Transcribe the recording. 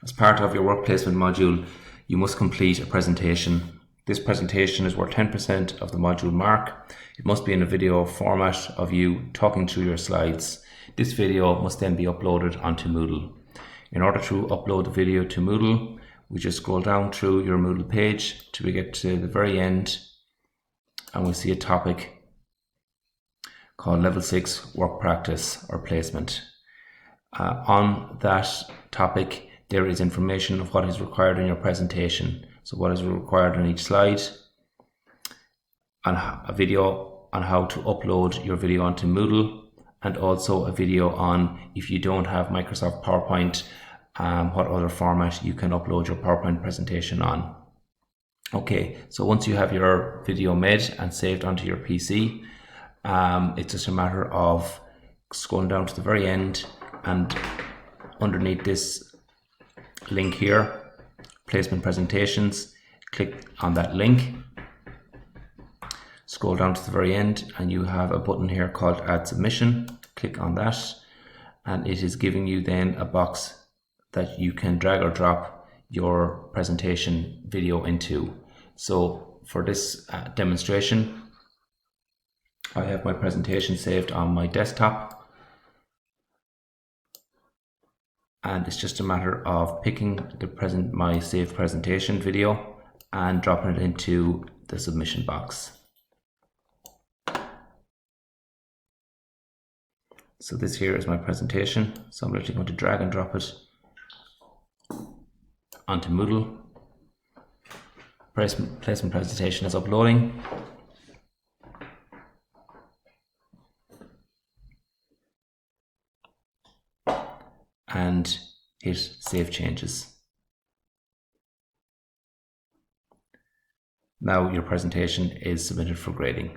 As part of your work placement module, you must complete a presentation. This presentation is worth 10% of the module mark. It must be in a video format of you talking through your slides. This video must then be uploaded onto Moodle. In order to upload the video to Moodle, we just scroll down through your Moodle page till we get to the very end, and we see a topic called Level 6 Work Practice or Placement. On that topic, there is information of what is required in your presentation. So what is required on each slide, and a video on how to upload your video onto Moodle, and also a video on, if you don't have Microsoft PowerPoint, what other format you can upload your PowerPoint presentation on. Okay, so once you have your video made and saved onto your PC, it's just a matter of scrolling down to the very end, and underneath this link here, Placement Presentations, click on that link, scroll down to the very end, and you have a button here called Add Submission. Click on that, and it is giving you then a box that you can drag or drop your presentation video into. So for this demonstration, I have my presentation saved on my desktop, and it's just a matter of picking my saved presentation video and dropping it into the submission box. So this here is my presentation. So I'm literally going to drag and drop it onto Moodle. Placement presentation is uploading. And hit Save Changes. Now your presentation is submitted for grading.